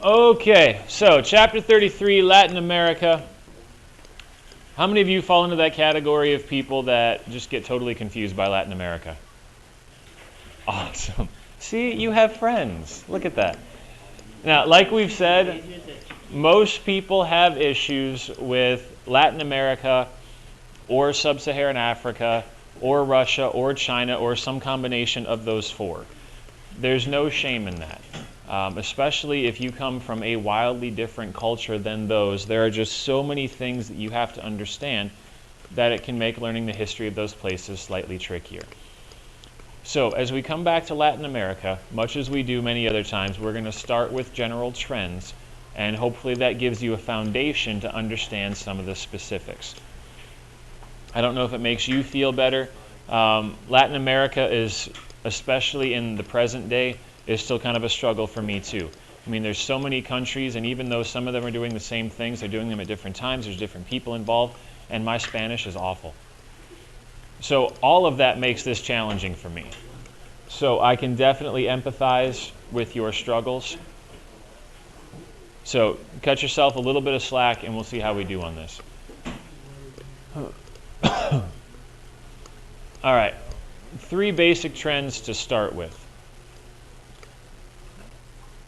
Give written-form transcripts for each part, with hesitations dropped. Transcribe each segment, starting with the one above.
Okay, so chapter 33, Latin America. How many of you fall into that category of people that just get totally confused by Latin America? Awesome. See, you have friends. Look at that. Now, like we've said, most people have issues with Latin America or Sub-Saharan Africa or Russia or China or some combination of those four. There's no shame in that. Especially if you come from a wildly different culture than those. There are just so many things that you have to understand that it can make learning the history of those places slightly trickier. So as we come back to Latin America, much as we do many other times, we're going to start with general trends, and hopefully that gives you a foundation to understand some of the specifics. I don't know if it makes you feel better. Latin America is, especially in the present day, is still kind of a struggle for me too. I mean, there's so many countries, and even though some of them are doing the same things, they're doing them at different times, there's different people involved, and my Spanish is awful. So all of that makes this challenging for me. So I can definitely empathize with your struggles. So cut yourself a little bit of slack, and we'll see how we do on this. All right, 3 basic trends to start with.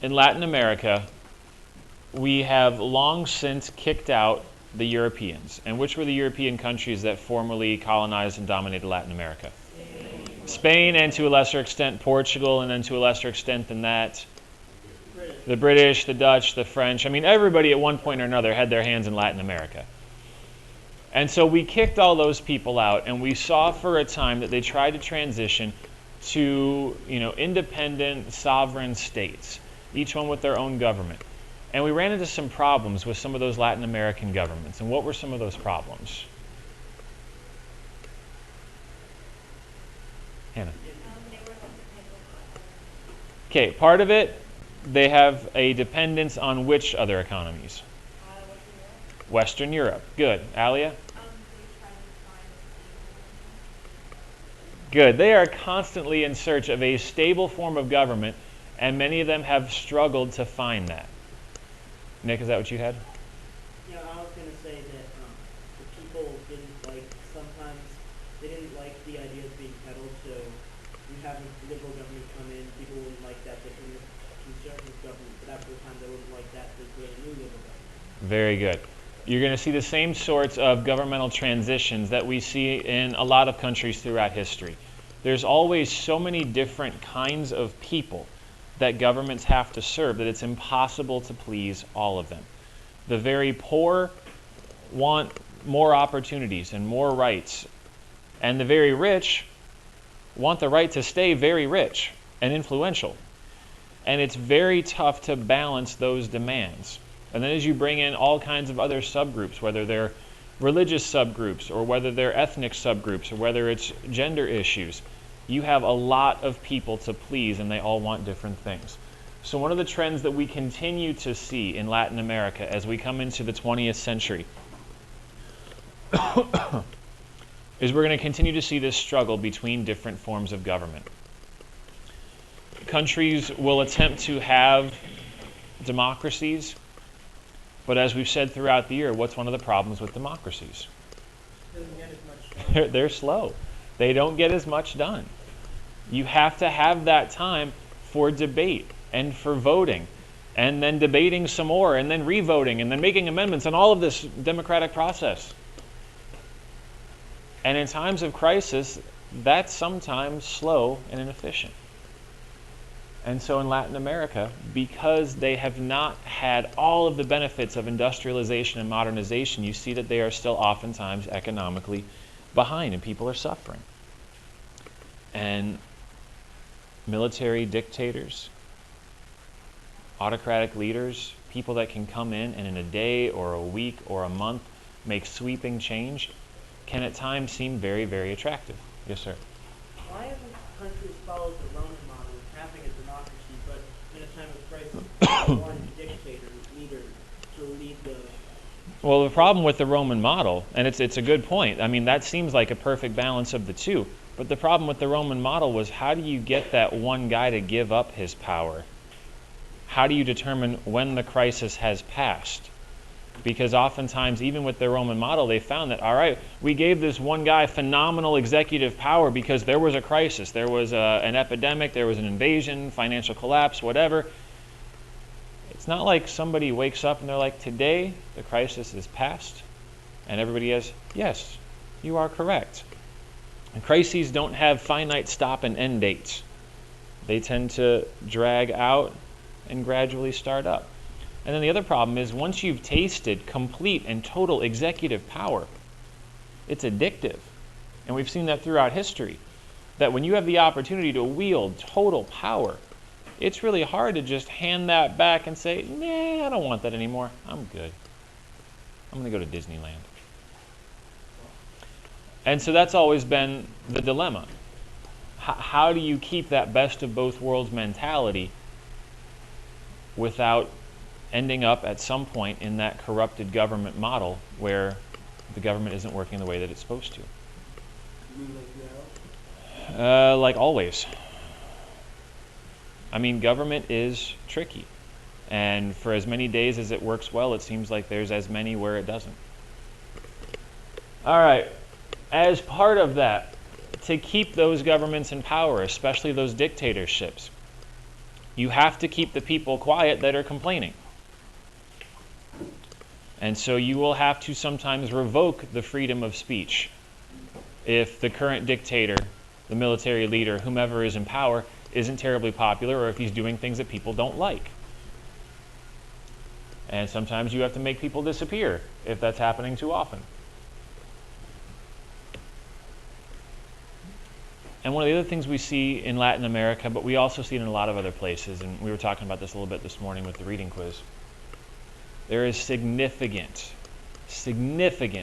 In Latin America, we have long since kicked out the Europeans. And which were the European countries that formerly colonized and dominated Latin America? Spain, and to a lesser extent Portugal, and then to a lesser extent than that, the British, the Dutch, the French. I mean, everybody at one point or another had their hands in Latin America. And so we kicked all those people out, and we saw for a time that they tried to transition to, independent, sovereign states, each one with their own government. And we ran into some problems with some of those Latin American governments. And what were some of those problems? Hannah. Okay, part of it, they have a dependence on which other economies? Western Europe. Good. Alia? Good. They are constantly in search of a stable form of government, and many of them have struggled to find that. Nick, is that what you had? Yeah, I was going to say that the people sometimes they didn't like the ideas being peddled, so you have a liberal government come in, people wouldn't like that, they put in a conservative government, but after a time they wouldn't like that, they put in a new liberal government. Very good. You're going to see the same sorts of governmental transitions that we see in a lot of countries throughout history. There's always so many different kinds of people that governments have to serve that it's impossible to please all of them. The very poor want more opportunities and more rights, and the very rich want the right to stay very rich and influential. And it's very tough to balance those demands. And then as you bring in all kinds of other subgroups, whether they're religious subgroups or whether they're ethnic subgroups or whether it's gender issues, you have a lot of people to please, and they all want different things. So one of the trends that we continue to see in Latin America as we come into the 20th century is we're going to continue to see this struggle between different forms of government. Countries will attempt to have democracies, but as we've said throughout the year, what's one of the problems with democracies? Doesn't get as much done. They're slow. They don't get as much done. You have to have that time for debate and for voting, and then debating some more, and then re-voting, and then making amendments, and all of this democratic process. And in times of crisis, that's sometimes slow and inefficient. And so in Latin America, because they have not had all of the benefits of industrialization and modernization, you see that they are still oftentimes economically behind, and people are suffering. And military dictators, autocratic leaders, people that can come in and in a day or a week or a month make sweeping change, can at times seem very, very attractive. Yes, sir? Why haven't countries followed the Roman model of having a democracy, but in a time of crisis, one dictator, leader, to lead the... Well, the problem with the Roman model, and it's a good point, I mean, that seems like a perfect balance of the two, but the problem with the Roman model was, how do you get that one guy to give up his power? how do you determine when the crisis has passed? Because oftentimes, even with the Roman model, they found that, all right, we gave this one guy phenomenal executive power because there was a crisis. There was an epidemic, there was an invasion, financial collapse, whatever. It's not like somebody wakes up and they're like, today the crisis is past. And everybody is, yes, you are correct. And crises don't have finite stop and end dates. They tend to drag out and gradually start up. And then the other problem is once you've tasted complete and total executive power, it's addictive. And we've seen that throughout history, that when you have the opportunity to wield total power, it's really hard to just hand that back and say, nah, I don't want that anymore. I'm good. I'm going to go to Disneyland. And so that's always been the dilemma. How do you keep that best of both worlds mentality without ending up at some point in that corrupted government model where the government isn't working the way that it's supposed to? Like always. I mean, government is tricky. And for as many days as it works well, it seems like there's as many where it doesn't. All right. As part of that, to keep those governments in power, especially those dictatorships, you have to keep the people quiet that are complaining. And so you will have to sometimes revoke the freedom of speech if the current dictator, the military leader, whomever is in power, isn't terribly popular, or if he's doing things that people don't like. And sometimes you have to make people disappear if that's happening too often. And one of the other things we see in Latin America, but we also see it in a lot of other places, and we were talking about this a little bit this morning with the reading quiz, there is significant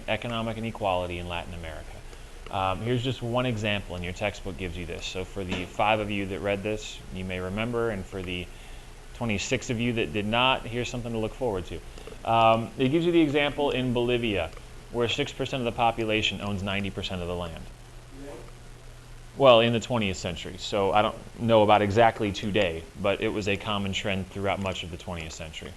economic inequality in Latin America. Here's just one example, and your textbook gives you this. So for the 5 of you that read this, you may remember, and for the 26 of you that did not, here's something to look forward to. It gives you the example in Bolivia, where 6% of the population owns 90% of the land. Well, in the 20th century. So I don't know about exactly today, but it was a common trend throughout much of the 20th century.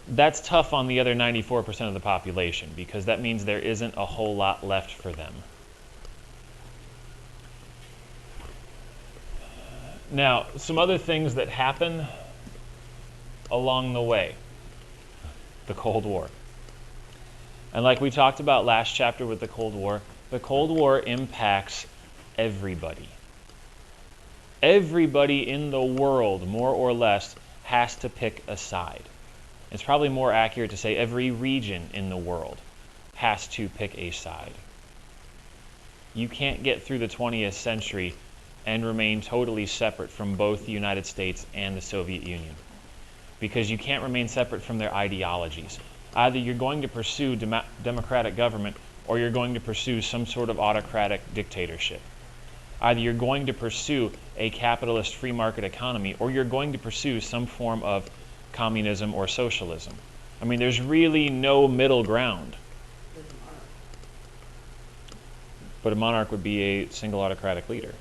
That's tough on the other 94% of the population, because that means there isn't a whole lot left for them. Now, some other things that happen along the way. The Cold War. And like we talked about last chapter with the Cold War impacts everybody. Everybody in the world, more or less, has to pick a side. It's probably more accurate to say every region in the world has to pick a side. You can't get through the 20th century and remain totally separate from both the United States and the Soviet Union, because you can't remain separate from their ideologies. Either you're going to pursue democratic government, or you're going to pursue some sort of autocratic dictatorship. Either you're going to pursue a capitalist free market economy, or you're going to pursue some form of communism or socialism. I mean, there's really no middle ground. But a monarch would be a single autocratic leader.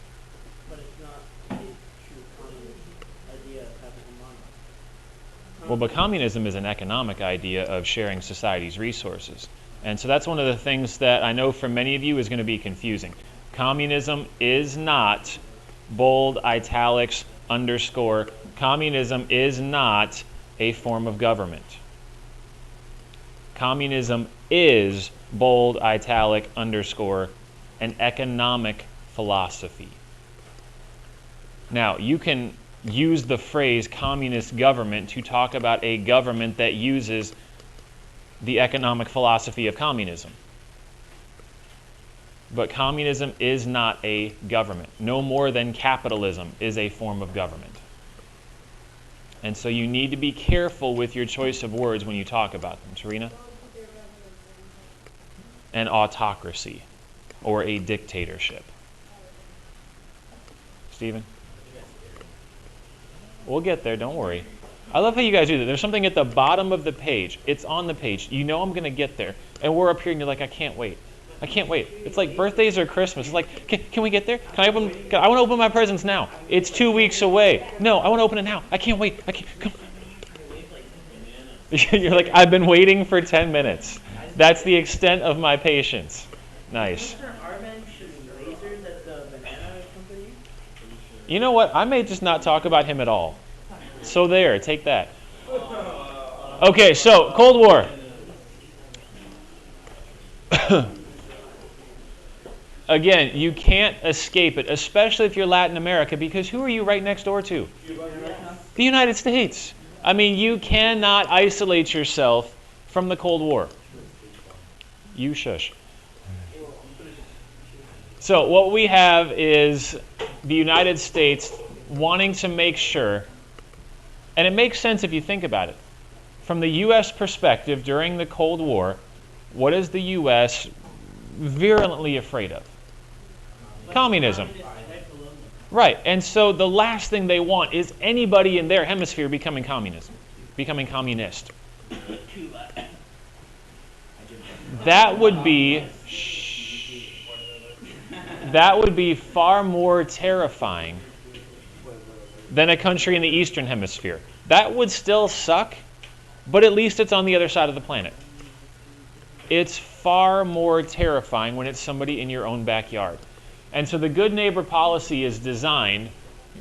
But it's not a true communist idea of having a monarch. Well, but communism is an economic idea of sharing society's resources. And so that's one of the things that I know for many of you is going to be confusing. Communism is not, bold, italics, underscore, communism is not a form of government. Communism is, bold, italic, underscore, an economic philosophy. Now, you can use the phrase communist government to talk about a government that uses the economic philosophy of communism. But communism is not a government. No more than capitalism is a form of government. And so you need to be careful with your choice of words when you talk about them. Tarina? An autocracy or a dictatorship. Stephen? We'll get there, don't worry. I love how you guys do that. There's something at the bottom of the page. It's on the page. You know I'm going to get there. And we're up here and you're like, I can't wait. I can't wait. It's like birthdays or Christmas. It's like, can we get there? I want to open my presents now. It's 2 weeks away. No, I want to open it now. I can't wait. Come. You're like, I've been waiting for 10 minutes. That's the extent of my patience. Nice. Mr. Arben shoots lasers at the banana company. You know what? I may just not talk about him at all. So there, take that. Okay, so Cold War. Again, you can't escape it, especially if you're Latin America, because who are you right next door to? The United States. I mean, you cannot isolate yourself from the Cold War. You shush. So what we have is the United States wanting to make sure, and it makes sense if you think about it. From the U.S. perspective, during the Cold War, what is the U.S. virulently afraid of? Communism. Right, and so the last thing they want is anybody in their hemisphere becoming communist. That would be far more terrifying than a country in the Eastern Hemisphere. That would still suck, but at least it's on the other side of the planet. It's far more terrifying when it's somebody in your own backyard. And so the good neighbor policy is designed,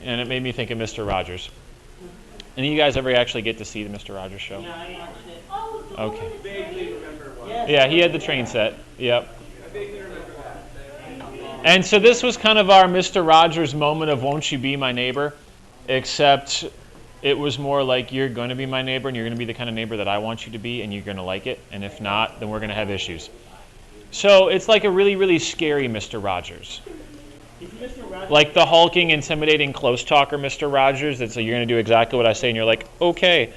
and it made me think of Mr. Rogers. Any of you guys ever actually get to see the Mr. Rogers show? Yeah, I watched it. Oh, Okay. Vaguely remember one. Yeah, he had the train set. Yep. I vaguely remember that. And so this was kind of our Mr. Rogers moment of won't you be my neighbor, except it was more like you're going to be my neighbor and you're going to be the kind of neighbor that I want you to be and you're going to like it. And if not, then we're going to have issues. So it's like a really, really scary Mr. Rogers. Mr. Rogers. Like the hulking, intimidating, close talker Mr. Rogers. That's you're going to do exactly what I say and you're like, okay.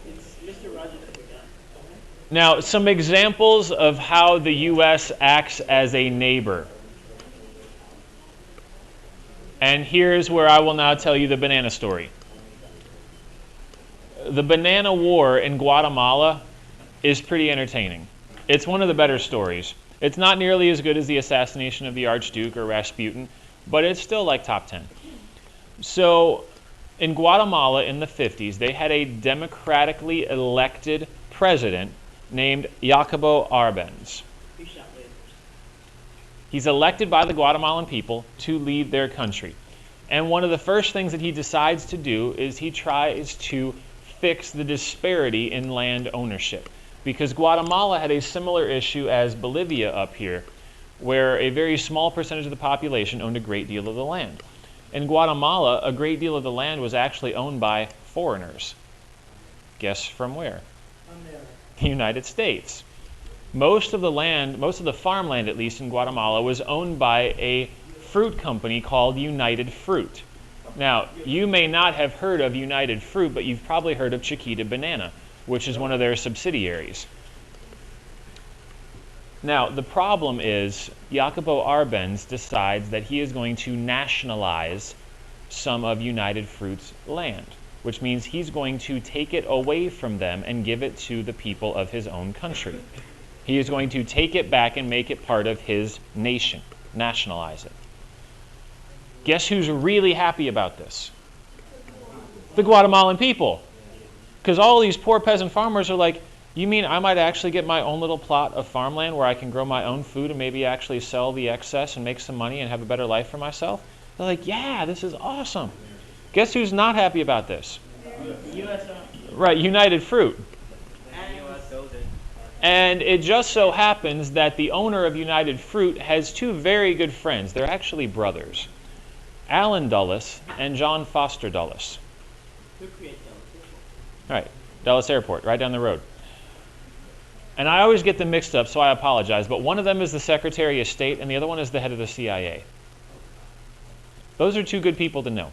It's Mr. Rogers that we got. Now, some examples of how the U.S. acts as a neighbor. And here's where I will now tell you the banana story. The banana war in Guatemala is pretty entertaining. It's one of the better stories. It's not nearly as good as the assassination of the Archduke or Rasputin, but it's still like top 10. So in Guatemala in the 50s, they had a democratically elected president named Jacobo Arbenz. He shot lasers. He's elected by the Guatemalan people to lead their country. And one of the first things that he decides to do is he tries to fix the disparity in land ownership. Because Guatemala had a similar issue as Bolivia up here, where a very small percentage of the population owned a great deal of the land. In Guatemala, a great deal of the land was actually owned by foreigners. Guess from where? The United States. Most of the land, most of the farmland at least in Guatemala, was owned by a fruit company called United Fruit. Now, you may not have heard of United Fruit, but you've probably heard of Chiquita Banana, which is one of their subsidiaries. Now, the problem is Jacobo Arbenz decides that he is going to nationalize some of United Fruit's land, which means he's going to take it away from them and give it to the people of his own country. He is going to take it back and make it part of his nation, nationalize it. Guess who's really happy about this? The Guatemalan people. Because all these poor peasant farmers are like, you mean I might actually get my own little plot of farmland where I can grow my own food and maybe actually sell the excess and make some money and have a better life for myself? They're like, yeah, this is awesome. Guess who's not happy about this? USSR. Right, United Fruit. And it just so happens that the owner of United Fruit has two very good friends. They're actually brothers. Alan Dulles and John Foster Dulles. Who creates those? Right, Dulles Airport, right down the road. And I always get them mixed up, so I apologize, but one of them is the Secretary of State and the other one is the head of the CIA. Those are two good people to know.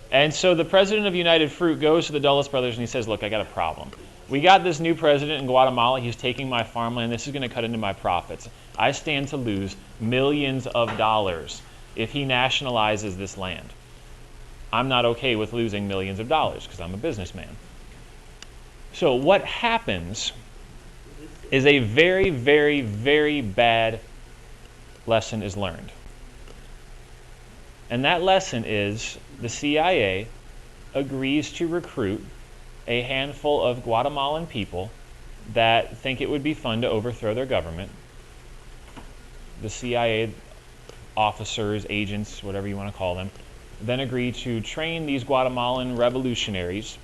And so the president of United Fruit goes to the Dulles brothers and he says, look, I got a problem. We got this new president in Guatemala. He's taking my farmland. This is going to cut into my profits. I stand to lose millions of dollars if he nationalizes this land. I'm not okay with losing millions of dollars because I'm a businessman. So what happens is a very, very, very bad lesson is learned. And that lesson is the CIA agrees to recruit a handful of Guatemalan people that think it would be fun to overthrow their government. The CIA officers, agents, whatever you want to call them, then agree to train these Guatemalan revolutionaries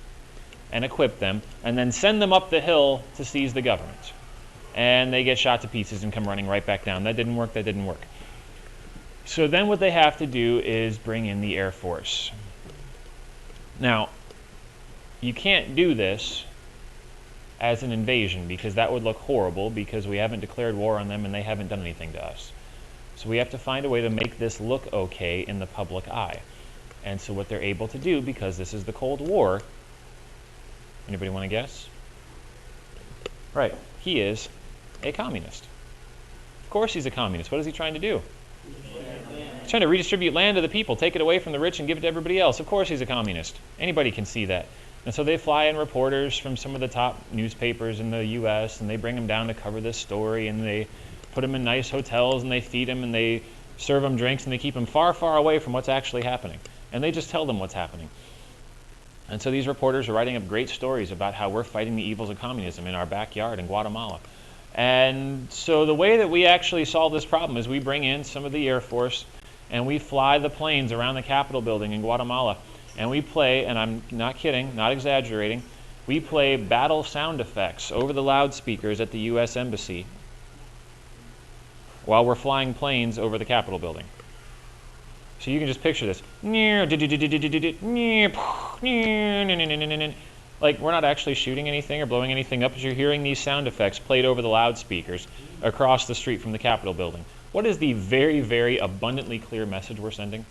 and equip them, and then send them up the hill to seize the government. And they get shot to pieces and come running right back down. That didn't work, that didn't work. So then what they have to do is bring in the Air Force. Now, you can't do this as an invasion because that would look horrible because we haven't declared war on them and they haven't done anything to us. So we have to find a way to make this look okay in the public eye. And so what they're able to do, because this is the Cold War, anybody want to guess? Right, he is a communist. Of course he's a communist. What is he trying to do? He's trying to redistribute land to the people, take it away from the rich and give it to everybody else. Of course he's a communist. Anybody can see that. And so they fly in reporters from some of the top newspapers in the U.S. and they bring them down to cover this story, and they put them in nice hotels and they feed them and they serve them drinks and they keep them far, far away from what's actually happening. And they just tell them what's happening. And so these reporters are writing up great stories about how we're fighting the evils of communism in our backyard in Guatemala. And so the way that we actually solve this problem is we bring in some of the Air Force and we fly the planes around the Capitol building in Guatemala. And we play, and I'm not kidding, not exaggerating, we play battle sound effects over the loudspeakers at the U.S. Embassy while we're flying planes over the Capitol building. So you can just picture this. Like, we're not actually shooting anything or blowing anything up, but you're hearing these sound effects played over the loudspeakers across the street from the Capitol building. What is the very, very abundantly clear message we're sending?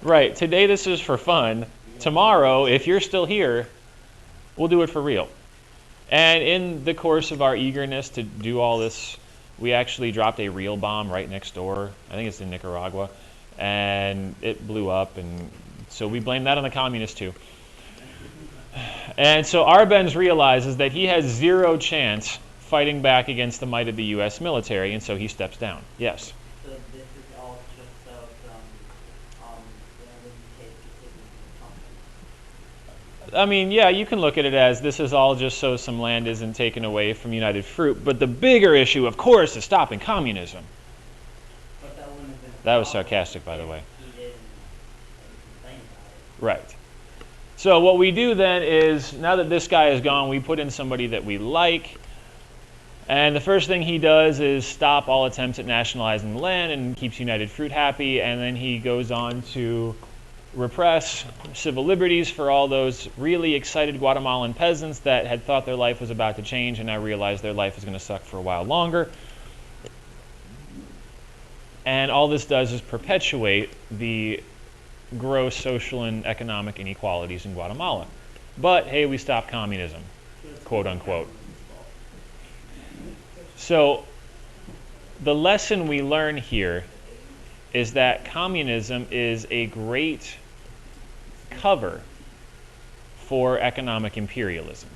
Right, today this is for fun. Tomorrow, if you're still here, we'll do it for real. And in the course of our eagerness to do all this, we actually dropped a real bomb right next door. I think it's in Nicaragua. And it blew up, and so we blame that on the communists too. And so Arbenz realizes that he has zero chance fighting back against the might of the U.S. military, and so he steps down. Yes? So this is all just so from the UK I mean, yeah, you can look at it as this is all just so some land isn't taken away from United Fruit, but the bigger issue, of course, is stopping communism. But that wouldn't have been. That was sarcastic, by the way. He didn't complain about it. Right. So what we do then is, now that this guy is gone, we put in somebody that we like. And the first thing he does is stop all attempts at nationalizing the land and keeps United Fruit happy. And then he goes on to repress civil liberties for all those really excited Guatemalan peasants that had thought their life was about to change and now realize their life is going to suck for a while longer. And all this does is perpetuate the gross social and economic inequalities in Guatemala. But, hey, we stopped communism, quote unquote. So, the lesson we learn here is that communism is a great cover for economic imperialism.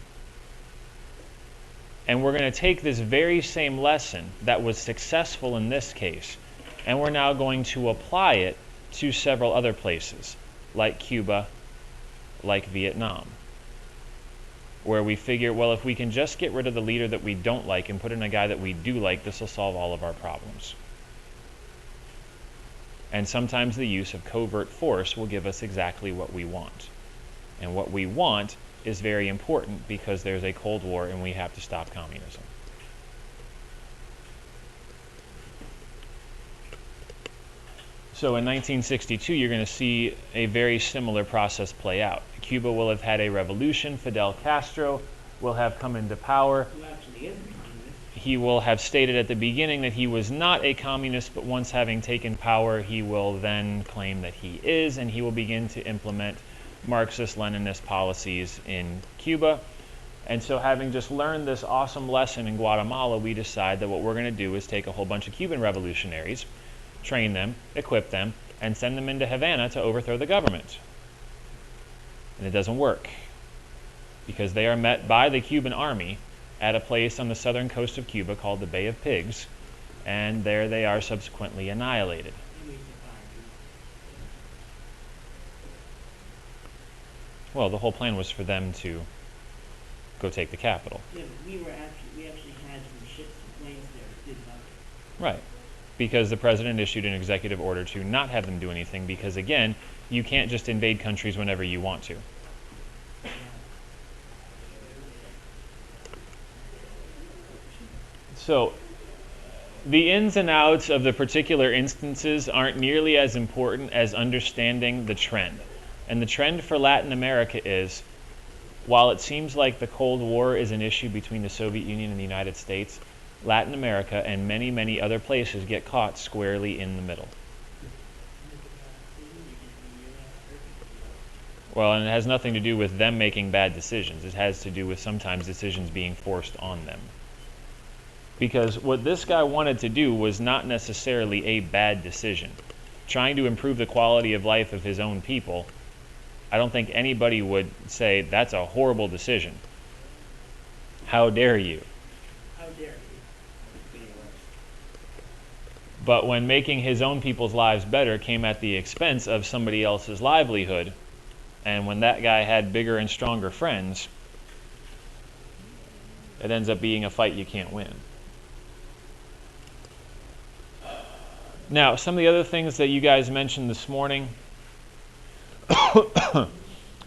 And we're going to take this very same lesson that was successful in this case, and we're now going to apply it to several other places, like Cuba, like Vietnam, where we figure, well, if we can just get rid of the leader that we don't like and put in a guy that we do like, this will solve all of our problems. And sometimes the use of covert force will give us exactly what we want. And what we want is very important because there's a Cold War and we have to stop communism. So in 1962, you're going to see a very similar process play out. Cuba will have had a revolution. Fidel Castro will have come into power. Who actually is a communist? He will have stated at the beginning that he was not a communist, but once having taken power, he will then claim that he is, and he will begin to implement Marxist-Leninist policies in Cuba. And so having just learned this awesome lesson in Guatemala, we decide that what we're going to do is take a whole bunch of Cuban revolutionaries, train them, equip them, and send them into Havana to overthrow the government. And it doesn't work, because they are met by the Cuban army, at a place on the southern coast of Cuba called the Bay of Pigs, and there they are subsequently annihilated. Well, the whole plan was for them to go take the capital. Yeah, but we actually had some ships and planes there that did nothing. Right. Because the president issued an executive order to not have them do anything because, again, you can't just invade countries whenever you want to. So, the ins and outs of the particular instances aren't nearly as important as understanding the trend. And the trend for Latin America is, while it seems like the Cold War is an issue between the Soviet Union and the United States, Latin America and many, many other places get caught squarely in the middle. Well, and it has nothing to do with them making bad decisions. It has to do with sometimes decisions being forced on them. Because what this guy wanted to do was not necessarily a bad decision. Trying to improve the quality of life of his own people, I don't think anybody would say that's a horrible decision. How dare you? How dare you? But when making his own people's lives better came at the expense of somebody else's livelihood, and when that guy had bigger and stronger friends, it ends up being a fight you can't win. Now, some of the other things that you guys mentioned this morning,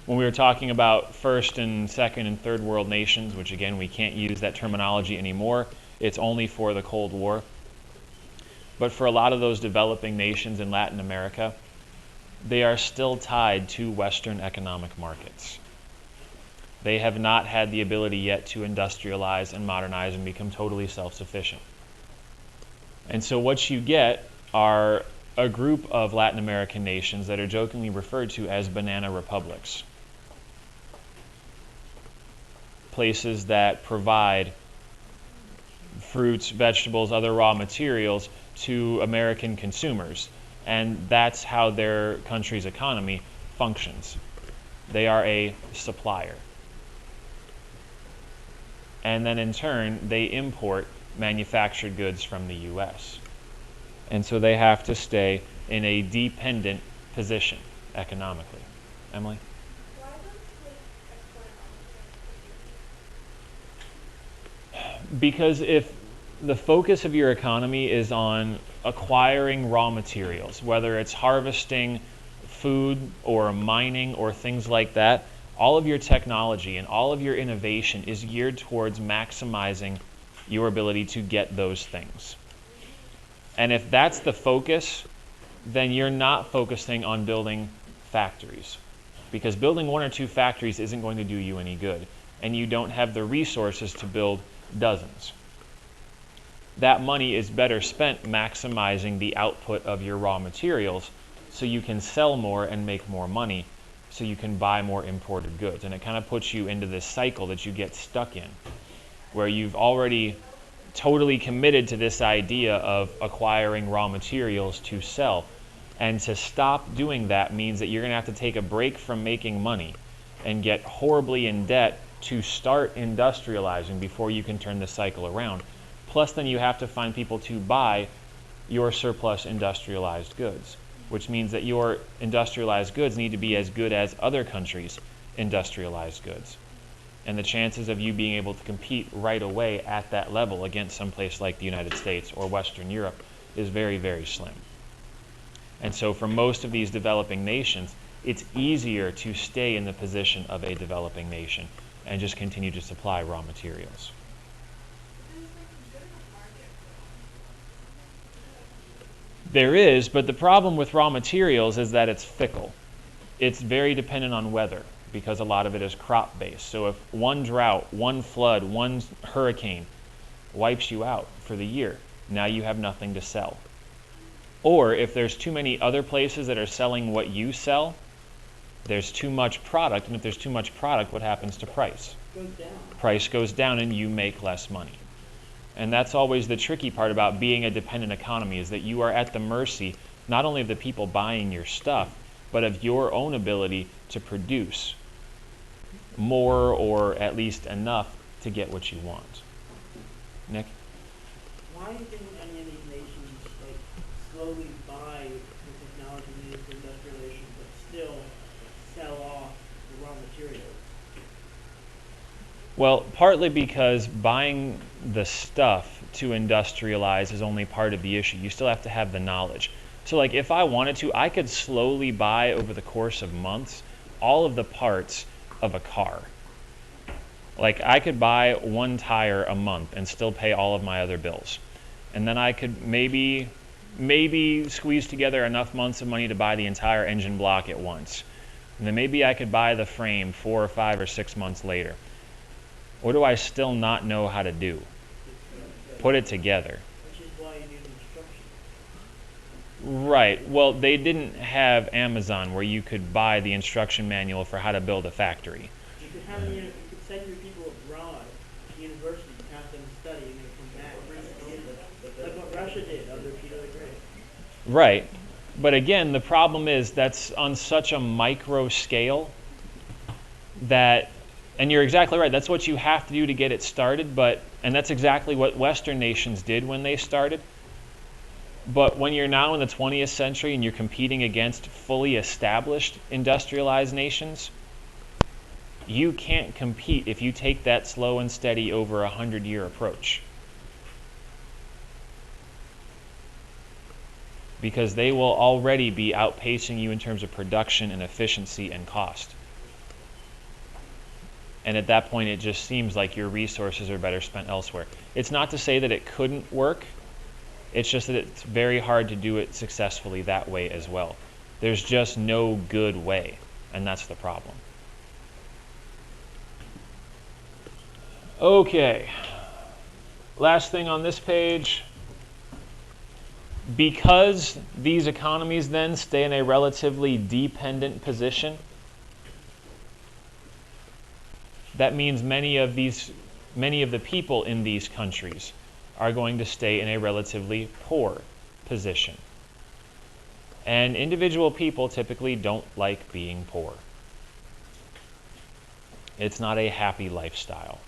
when we were talking about first and second and third world nations, which again, we can't use that terminology anymore. It's only for the Cold War. But for a lot of those developing nations in Latin America, they are still tied to Western economic markets. They have not had the ability yet to industrialize and modernize and become totally self-sufficient. And so what you get are a group of Latin American nations that are jokingly referred to as banana republics. Places that provide fruits, vegetables, other raw materials to American consumers. And that's how their country's economy functions. They are a supplier. And then in turn, they import manufactured goods from the U.S. And so they have to stay in a dependent position economically. Emily? Why don't we export all? Because if the focus of your economy is on acquiring raw materials, whether it's harvesting food or mining or things like that, all of your technology and all of your innovation is geared towards maximizing your ability to get those things. And if that's the focus, then you're not focusing on building factories. Because building one or two factories isn't going to do you any good. And you don't have the resources to build dozens. That money is better spent maximizing the output of your raw materials so you can sell more and make more money so you can buy more imported goods. And it kind of puts you into this cycle that you get stuck in, where you've already totally committed to this idea of acquiring raw materials to sell. And to stop doing that means that you're going to have to take a break from making money and get horribly in debt to start industrializing before you can turn the cycle around. Plus, then you have to find people to buy your surplus industrialized goods, which means that your industrialized goods need to be as good as other countries' industrialized goods. And the chances of you being able to compete right away at that level against someplace like the United States or Western Europe is very, very slim. And so for most of these developing nations, it's easier to stay in the position of a developing nation and just continue to supply raw materials. There is, but the problem with raw materials is that it's fickle. It's very dependent on weather, because a lot of it is crop-based. So if one drought, one flood, one hurricane wipes you out for the year, now you have nothing to sell. Or if there's too many other places that are selling what you sell, there's too much product, and if there's too much product, what happens to price? Goes down. Price goes down and you make less money. And that's always the tricky part about being a dependent economy, is that you are at the mercy not only of the people buying your stuff, but of your own ability to produce more or at least enough to get what you want. Nick? Why didn't any of these nations like slowly buy the technology needed for industrialization, but still sell off the raw materials? Well, partly because buying the stuff to industrialize is only part of the issue. You still have to have the knowledge. So like if I wanted to, I could slowly buy over the course of months all of the parts of a car. Like I could buy one tire a month and still pay all of my other bills. And then I could maybe squeeze together enough months of money to buy the entire engine block at once. And then maybe I could buy the frame 4 or 5 or 6 months later. What do I still not know how to do? Put it together. Which is why you need instruction. Right. Well, they didn't have Amazon where you could buy the instruction manual for how to build a factory. You could have you could send your people abroad to university, have them study, and then come back. Like what Russia did under Peter the Great. Right. But again, the problem is that's on such a micro scale that, and you're exactly right, that's what you have to do to get it started, and that's exactly what Western nations did when they started. But when you're now in the 20th century and you're competing against fully established industrialized nations, you can't compete if you take that slow and steady over 100-year approach. Because they will already be outpacing you in terms of production and efficiency and cost. And at that point, it just seems like your resources are better spent elsewhere. It's not to say that it couldn't work. It's just that it's very hard to do it successfully that way as well. There's just no good way, and that's the problem. Okay. Last thing on this page. Because these economies then stay in a relatively dependent position, that means many of the people in these countries are going to stay in a relatively poor position. And individual people typically don't like being poor. It's not a happy lifestyle.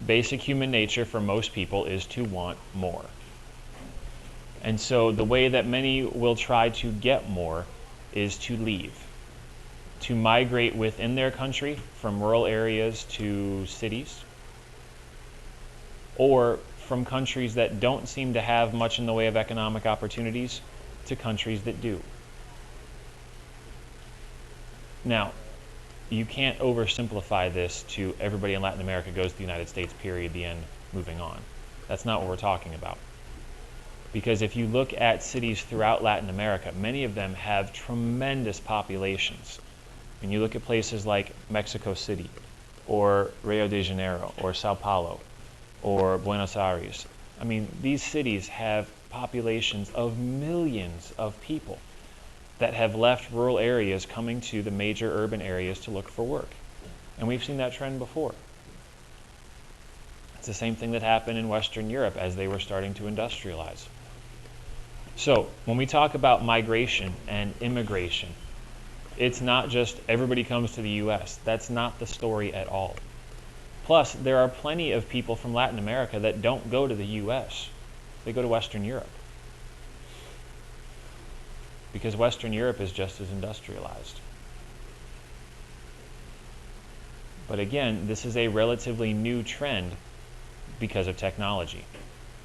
Basic human nature for most people is to want more. And so the way that many will try to get more is to leave, to migrate within their country from rural areas to cities, or from countries that don't seem to have much in the way of economic opportunities to countries that do. Now, you can't oversimplify this to everybody in Latin America goes to the United States, period, the end, moving on. That's not what we're talking about. Because if you look at cities throughout Latin America, many of them have tremendous populations. And you look at places like Mexico City, or Rio de Janeiro, or Sao Paulo, or Buenos Aires. I mean, these cities have populations of millions of people that have left rural areas coming to the major urban areas to look for work. And we've seen that trend before. It's the same thing that happened in Western Europe as they were starting to industrialize. So when we talk about migration and immigration, it's not just everybody comes to the US. That's not the story at all. Plus, there are plenty of people from Latin America that don't go to the US. They go to Western Europe. Because Western Europe is just as industrialized. But again, this is a relatively new trend because of technology.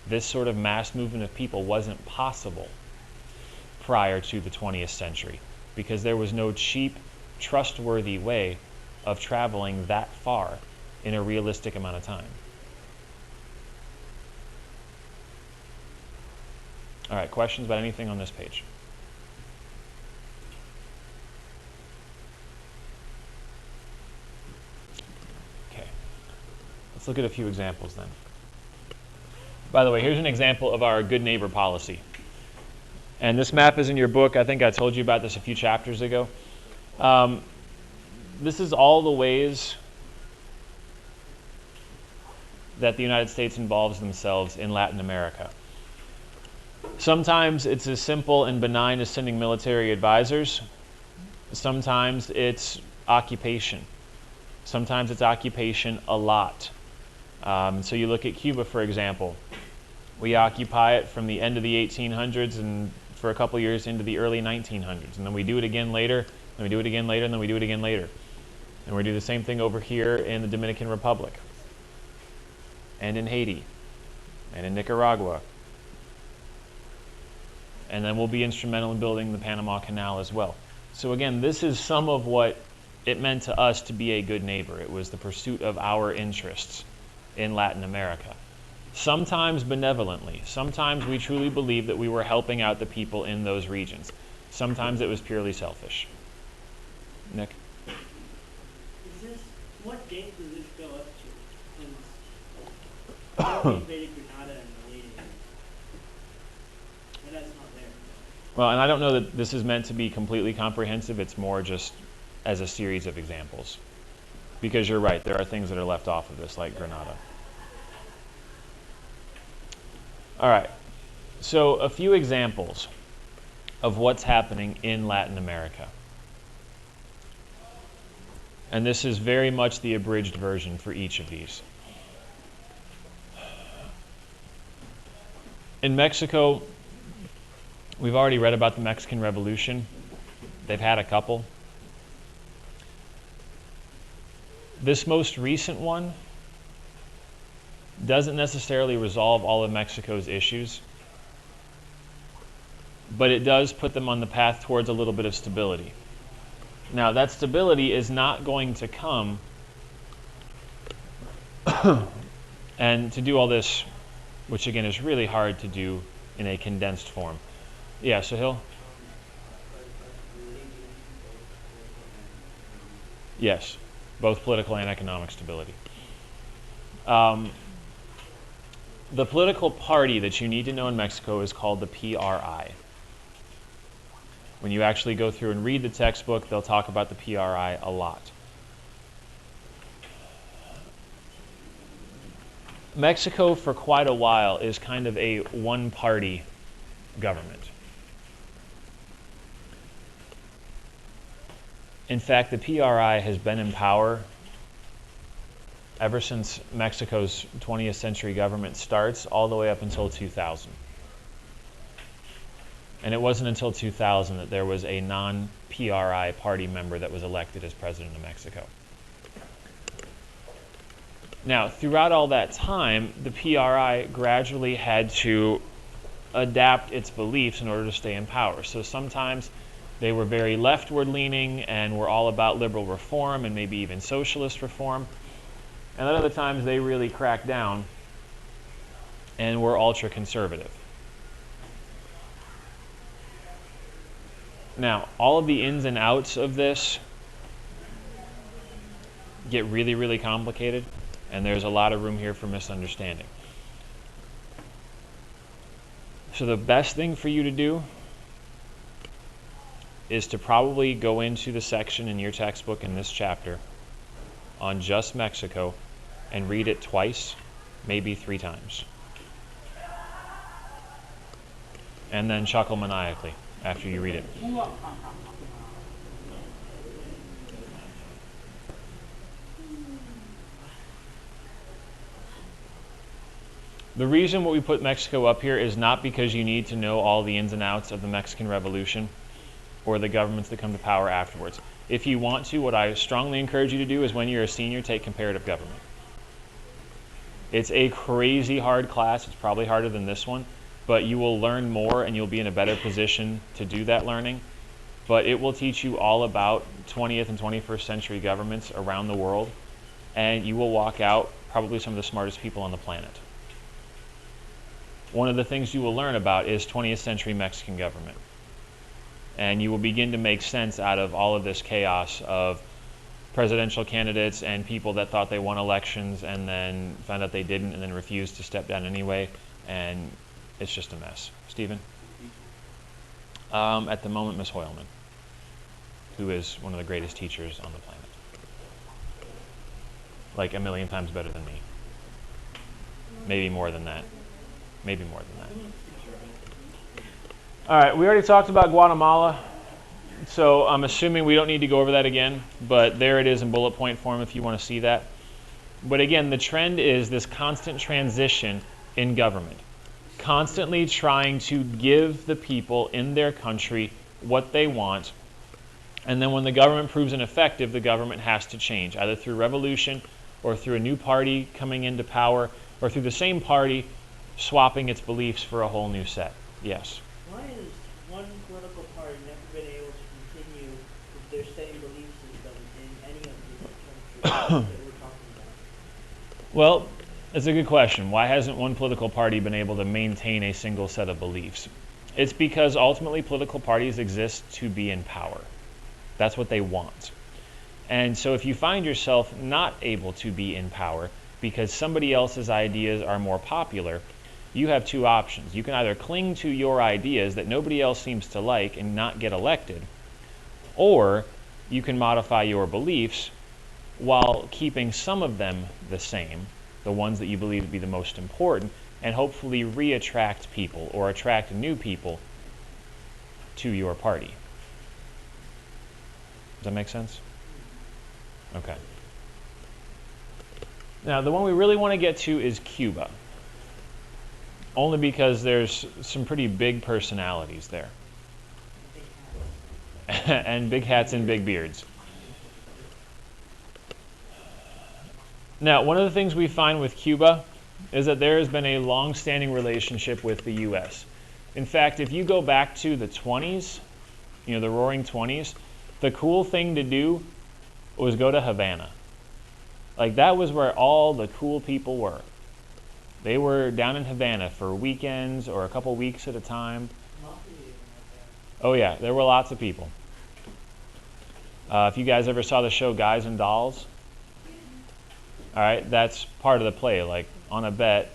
This sort of mass movement of people wasn't possible prior to the 20th century because there was no cheap, trustworthy way of traveling that far in a realistic amount of time. All right, questions about anything on this page? Okay, let's look at a few examples then. By the way, here's an example of our good neighbor policy. And this map is in your book. I think I told you about this a few chapters ago. This is all the ways that the United States involves themselves in Latin America. Sometimes it's as simple and benign as sending military advisors. Sometimes it's occupation. Sometimes it's occupation a lot. So you look at Cuba, for example. We occupy it from the end of the 1800s and for a couple years into the early 1900s. And then we do it again later, then we do it again later, and then we do it again later. And we do the same thing over here in the Dominican Republic, and in Haiti, and in Nicaragua. And then we'll be instrumental in building the Panama Canal as well. So again, this is some of what it meant to us to be a good neighbor. It was the pursuit of our interests in Latin America. Sometimes benevolently. Sometimes we truly believed that we were helping out the people in those regions. Sometimes it was purely selfish. Nick? What date does this go up to? Since we invaded Grenada in the late 80s. And that's not there. Well, and I don't know that this is meant to be completely comprehensive. It's more just as a series of examples. Because you're right, there are things that are left off of this, like Grenada. All right, so a few examples of what's happening in Latin America. And this is very much the abridged version for each of these. In Mexico, we've already read about the Mexican Revolution. They've had a couple. This most recent one doesn't necessarily resolve all of Mexico's issues, but it does put them on the path towards a little bit of stability. Now, that stability is not going to come, and to do all this, which again is really hard to do in a condensed form. Yeah, Sahil? Yes, both political and economic stability. The political party that you need to know in Mexico is called the PRI. When you actually go through and read the textbook, they'll talk about the PRI a lot. Mexico, for quite a while, is kind of a one-party government. In fact, the PRI has been in power ever since Mexico's 20th century government starts, all the way up until 2000. And it wasn't until 2000 that there was a non-PRI party member that was elected as president of Mexico. Now, throughout all that time, the PRI gradually had to adapt its beliefs in order to stay in power. So sometimes they were very leftward leaning and were all about liberal reform and maybe even socialist reform. And at other times they really cracked down and were ultra-conservative. Now, all of the ins and outs of this get really, really complicated, and there's a lot of room here for misunderstanding. So the best thing for you to do is to probably go into the section in your textbook in this chapter on just Mexico and read it twice, maybe 3 times. And then chuckle maniacally after you read it. The reason what we put Mexico up here is not because you need to know all the ins and outs of the Mexican Revolution or the governments that come to power afterwards. If you want to, what I strongly encourage you to do is when you're a senior, take comparative government. It's a crazy hard class. It's probably harder than this one, but you will learn more and you'll be in a better position to do that learning. But it will teach you all about 20th and 21st century governments around the world, and you will walk out probably some of the smartest people on the planet. One of the things you will learn about is 20th century Mexican government. And you will begin to make sense out of all of this chaos of presidential candidates and people that thought they won elections and then found out they didn't and then refused to step down anyway. And it's just a mess. Stephen? At the moment, Ms. Hoyleman, who is one of the greatest teachers on the planet. Like 1,000,000 times better than me. Maybe more than that. Maybe more than that. All right, we already talked about Guatemala, so I'm assuming we don't need to go over that again, but there it is in bullet point form if you want to see that. But again, the trend is this constant transition in government, constantly trying to give the people in their country what they want. And then when the government proves ineffective, the government has to change, either through revolution or through a new party coming into power, or through the same party swapping its beliefs for a whole new set. Yes? Why has one political party never been able to continue with their same belief system in any of these countries that we're talking about? Well, it's a good question. Why hasn't one political party been able to maintain a single set of beliefs? It's because ultimately political parties exist to be in power. That's what they want. And so if you find yourself not able to be in power because somebody else's ideas are more popular, you have two options. You can either cling to your ideas that nobody else seems to like and not get elected, or you can modify your beliefs while keeping some of them the same, the ones that you believe to be the most important, and hopefully re-attract people or attract new people to your party. Does that make sense? Okay. Now, the one we really want to get to is Cuba. Only because there's some pretty big personalities there. And big hats and big beards. Now, one of the things we find with Cuba is that there has been a long-standing relationship with the U.S. In fact, if you go back to the 20s, the Roaring 20s, the cool thing to do was go to Havana. Like, that was where all the cool people were. They were down in Havana for weekends or a couple weeks at a time. Oh yeah, there were lots of people. If you guys ever saw the show Guys and Dolls, all right, that's part of the play. Like, on a bet,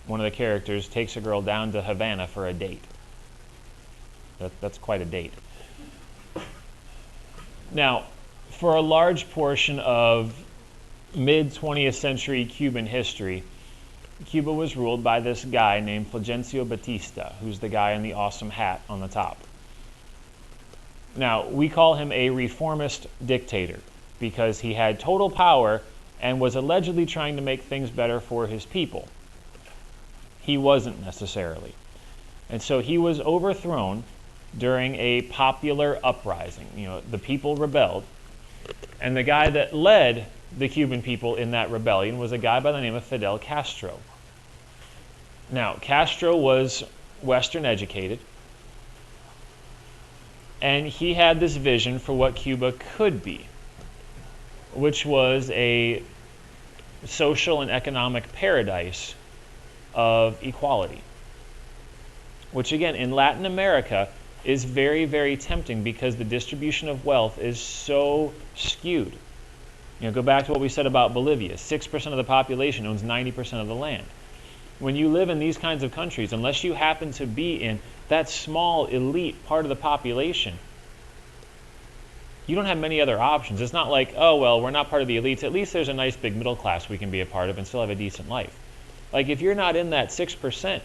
one of the characters takes a girl down to Havana for a date. That's quite a date. Now, for a large portion of mid-20th century Cuban history, Cuba was ruled by this guy named Fulgencio Batista, who's the guy in the awesome hat on the top. Now, we call him a reformist dictator because he had total power and was allegedly trying to make things better for his people. He wasn't necessarily. And so he was overthrown during a popular uprising. The people rebelled. And the guy that led the Cuban people in that rebellion was a guy by the name of Fidel Castro. Now, Castro was Western educated, and he had this vision for what Cuba could be, which was a social and economic paradise of equality, which again, in Latin America, is very, very tempting because the distribution of wealth is so skewed. Go back to what we said about Bolivia. 6% of the population owns 90% of the land. When you live in these kinds of countries, unless you happen to be in that small elite part of the population, you don't have many other options. It's not like, oh, well, we're not part of the elites. At least there's a nice big middle class we can be a part of and still have a decent life. Like, if you're not in that 6%,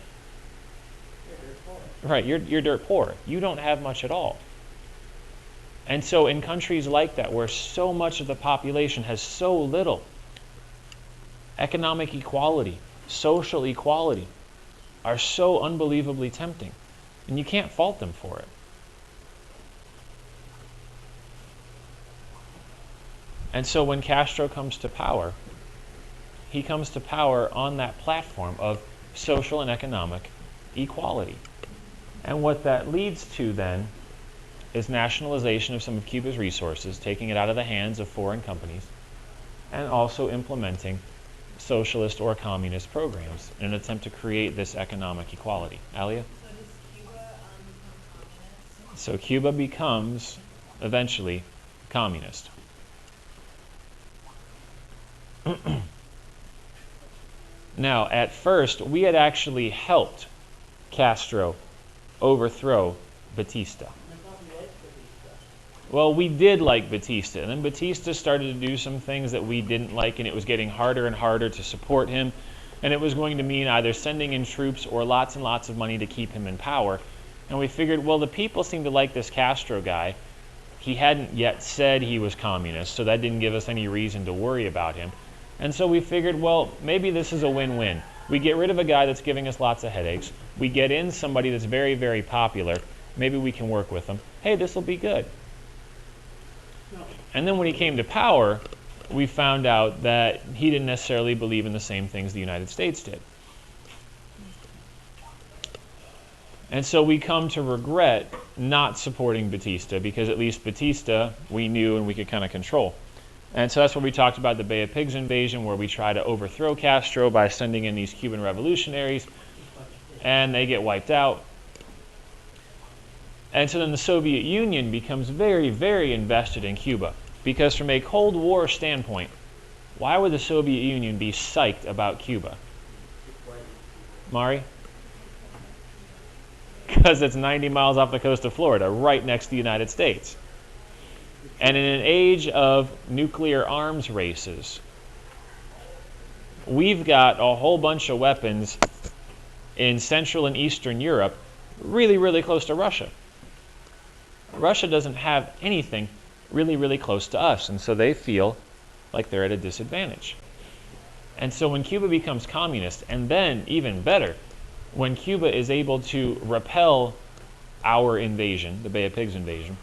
right, you're dirt poor. You don't have much at all. And so in countries like that, where so much of the population has so little, economic equality, social equality are so unbelievably tempting. And you can't fault them for it. And so when Castro comes to power, he comes to power on that platform of social and economic equality. And what that leads to then is nationalization of some of Cuba's resources, taking it out of the hands of foreign companies, and also implementing socialist or communist programs in an attempt to create this economic equality. Alia? So does Cuba become communist? So Cuba becomes eventually communist. Now, at first, we had actually helped Castro overthrow Batista. Well, we did like Batista, and then Batista started to do some things that we didn't like, and it was getting harder and harder to support him, and it was going to mean either sending in troops or lots and lots of money to keep him in power. And we figured, well, the people seem to like this Castro guy. He hadn't yet said he was communist, so that didn't give us any reason to worry about him. And so we figured, well, maybe this is a win-win. We get rid of a guy that's giving us lots of headaches. We get in somebody that's very, very popular. Maybe we can work with them. Hey, this will be good. No. And then when he came to power, we found out that he didn't necessarily believe in the same things the United States did. And so we come to regret not supporting Batista, because at least Batista we knew and we could kind of control. And so that's where we talked about the Bay of Pigs invasion, where we try to overthrow Castro by sending in these Cuban revolutionaries, and they get wiped out. And so then the Soviet Union becomes very, very invested in Cuba, because from a Cold War standpoint, why would the Soviet Union be psyched about Cuba? Mari? Because it's 90 miles off the coast of Florida, right next to the United States. And in an age of nuclear arms races, we've got a whole bunch of weapons in Central and Eastern Europe really, really close to Russia. Russia doesn't have anything really, really close to us, and so they feel like they're at a disadvantage. And so when Cuba becomes communist, and then even better, when Cuba is able to repel our invasion, the Bay of Pigs invasion,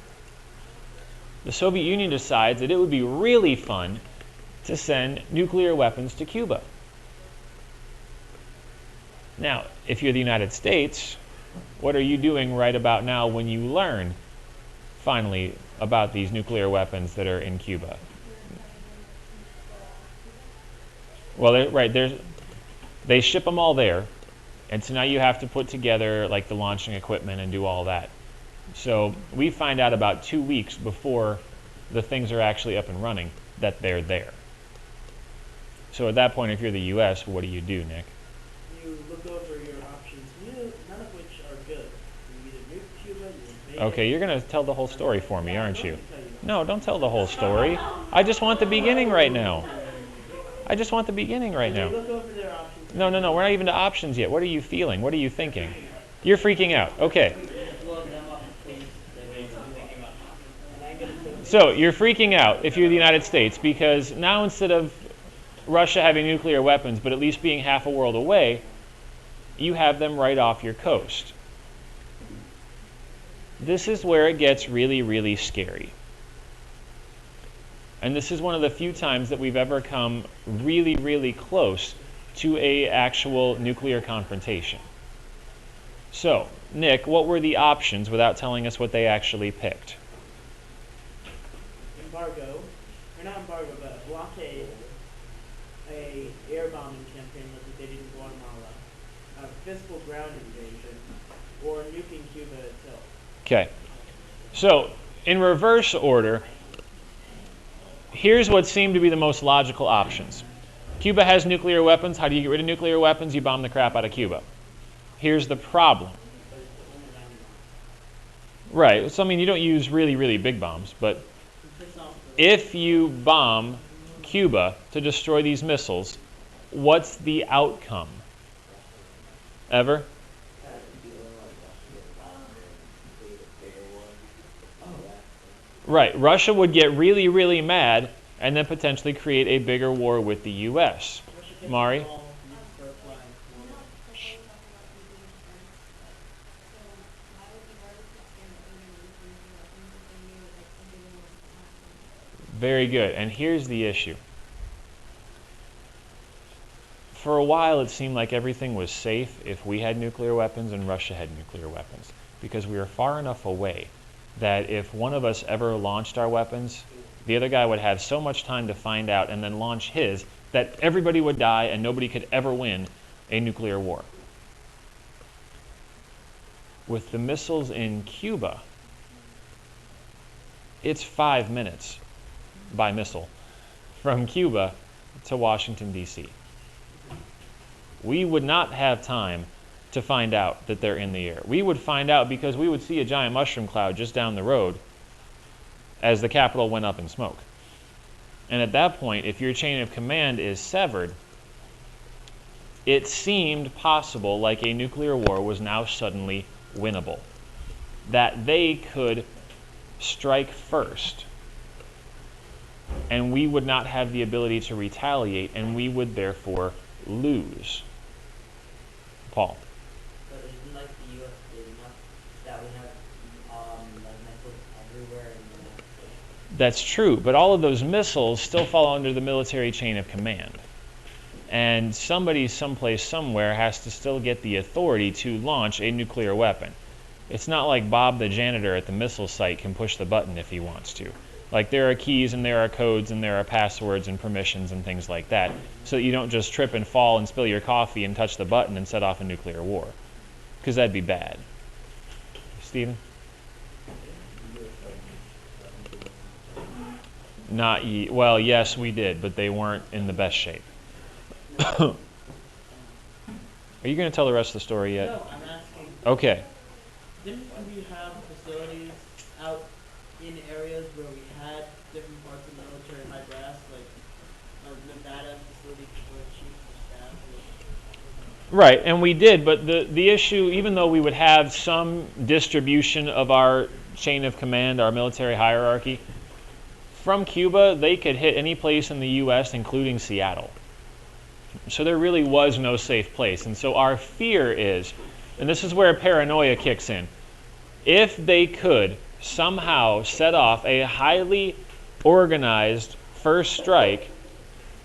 the Soviet Union decides that it would be really fun to send nuclear weapons to Cuba. Now, if you're the United States, what are you doing right about now when you learn, finally, about these nuclear weapons that are in Cuba? Well, they ship them all there. And so now you have to put together like the launching equipment and do all that. So we find out about 2 weeks before the things are actually up and running that they're there. So at that point, if you're the U.S., what do you do, Nick? You look over your options, none of which are good. You either nuke Cuba, you invade Okay, you're going to tell the whole story for me, aren't you? No, don't tell the whole story. I just want the beginning right now. I just want the beginning right now. Look over their options. No, we're not even to options yet. What are you feeling? What are you thinking? You're freaking out. Okay. So you're freaking out if you're the United States, because now instead of Russia having nuclear weapons, but at least being half a world away, you have them right off your coast. This is where it gets really, really scary. And this is one of the few times that we've ever come really, really close to a actual nuclear confrontation. So, Nick, what were the options without telling us what they actually picked? Embargo, or not embargo, but a blockade, a air bombing campaign like they did in Guatemala, a physical ground invasion, or nuking Cuba itself. Okay. So, in reverse order, here's what seem to be the most logical options. Cuba has nuclear weapons. How do you get rid of nuclear weapons? You bomb the crap out of Cuba. Here's the problem. Right. So, I mean, you don't use really, really big bombs, but if you bomb Cuba to destroy these missiles, what's the outcome? Ever? Right. Russia would get really, really mad and then potentially create a bigger war with the U.S. Mari? Very good. And here's the issue. For a while, it seemed like everything was safe if we had nuclear weapons and Russia had nuclear weapons, because we were far enough away that if one of us ever launched our weapons, the other guy would have so much time to find out and then launch his that everybody would die and nobody could ever win a nuclear war. With the missiles in Cuba, it's 5 minutes by missile from Cuba to Washington, D.C. We would not have time to find out that they're in the air. We would find out because we would see a giant mushroom cloud just down the road as the Capitol went up in smoke. And at that point, if your chain of command is severed, it seemed possible, like a nuclear war was now suddenly winnable, that they could strike first and we would not have the ability to retaliate, and we would therefore lose. Paul. But isn't like the U.S. big enough that we have like missiles everywhere in the United States? That's true, but all of those missiles still fall under the military chain of command. And somebody someplace somewhere has to still get the authority to launch a nuclear weapon. It's not like Bob the janitor at the missile site can push the button if he wants to. Like, there are keys and there are codes and there are passwords and permissions and things like that, so that you don't just trip and fall and spill your coffee and touch the button and set off a nuclear war, because that'd be bad. Stephen? Well, yes, we did, but they weren't in the best shape. Are you going to tell the rest of the story yet? No, I'm asking. Okay. Didn't we have facilities out in areas where we had different parts of the military high brass, like Nevada facility for chiefs of staff? Right, and we did, but the issue, even though we would have some distribution of our chain of command, our military hierarchy, from Cuba, they could hit any place in the U.S., including Seattle. So there really was no safe place. And so our fear is, and this is where paranoia kicks in, if they could somehow set off a highly organized first strike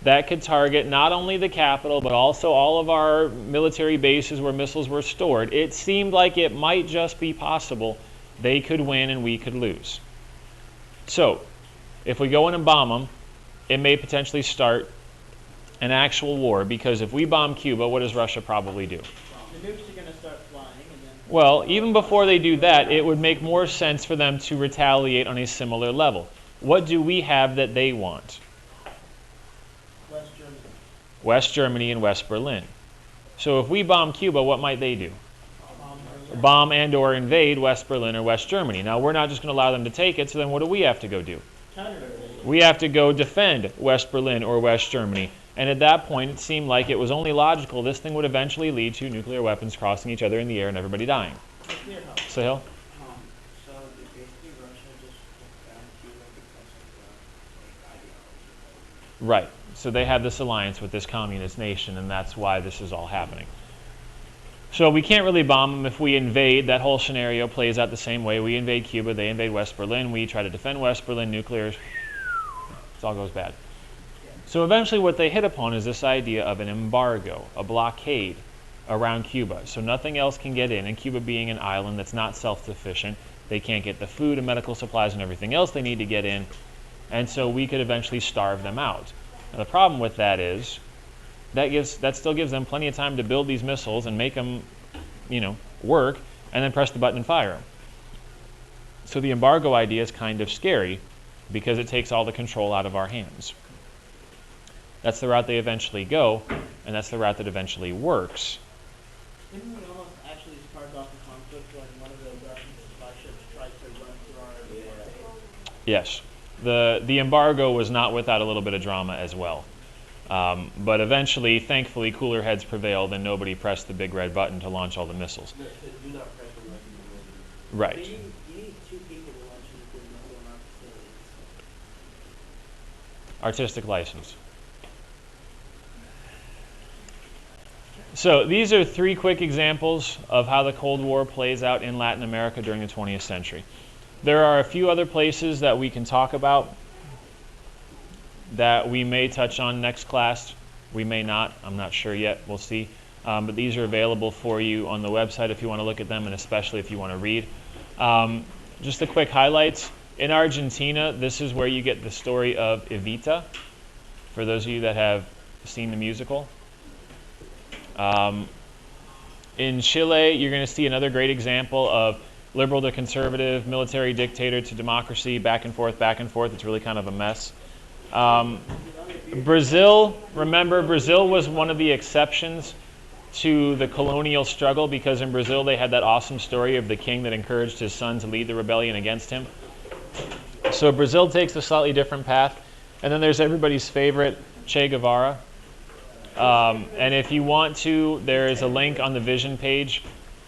that could target not only the capital, but also all of our military bases where missiles were stored, it seemed like it might just be possible they could win and we could lose. So, if we go in and bomb them, it may potentially start an actual war, because if we bomb Cuba, what does Russia probably do? The nukes are going to start flying, and then... Well, even before they do that, it would make more sense for them to retaliate on a similar level. What do we have that they want? West Germany. West Germany and West Berlin. So if we bomb Cuba, what might they do? Berlin. Bomb and or invade West Berlin or West Germany. Now, we're not just going to allow them to take it, so then what do we have to go do? Counter-invade. We have to go defend West Berlin or West Germany. And at that point, it seemed like it was only logical this thing would eventually lead to nuclear weapons crossing each other in the air and everybody dying. Nuclear help. Sahil? So basically Russia just took down Cuba because of the ideology. Right. So they have this alliance with this communist nation, and that's why this is all happening. So we can't really bomb them if we invade. That whole scenario plays out the same way. We invade Cuba, they invade West Berlin, we try to defend West Berlin, nuclear, it all goes bad. So eventually what they hit upon is this idea of an embargo, a blockade around Cuba. So nothing else can get in, and Cuba being an island that's not self-sufficient, they can't get the food and medical supplies and everything else they need to get in, and so we could eventually starve them out. Now the problem with that is that still gives them plenty of time to build these missiles and make them, work, and then press the button and fire them. So the embargo idea is kind of scary because it takes all the control out of our hands. That's the route they eventually go, and that's the route that eventually works. Didn't we almost actually start off the conflict when one of the Russian supply ships tried to run through our area? Yes. The embargo was not without a little bit of drama as well. But eventually, thankfully, cooler heads prevailed and nobody pressed the big red button to launch all the missiles. Do not press the button. Right. You need two people to launch a nuclear missile in our facilities. Artistic license. So these are three quick examples of how the Cold War plays out in Latin America during the 20th century. There are a few other places that we can talk about that we may touch on next class. We may not. I'm not sure yet. We'll see. But these are available for you on the website if you want to look at them, and especially if you want to read. Just the quick highlights. In Argentina, this is where you get the story of Evita, for those of you that have seen the musical. In Chile, you're going to see another great example of liberal to conservative, military dictator to democracy, back and forth, back and forth. It's really kind of a mess. Brazil, remember, Brazil was one of the exceptions to the colonial struggle, because in Brazil they had that awesome story of the king that encouraged his son to lead the rebellion against him. So Brazil takes a slightly different path. And then there's everybody's favorite, Che Guevara. And if you want to, there is a link on the Vision page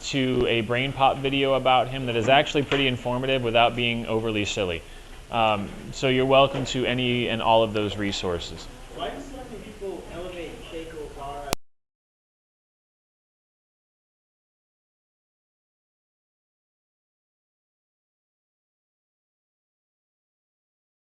to a Brain Pop video about him that is actually pretty informative without being overly silly. So you're welcome to any and all of those resources. Why does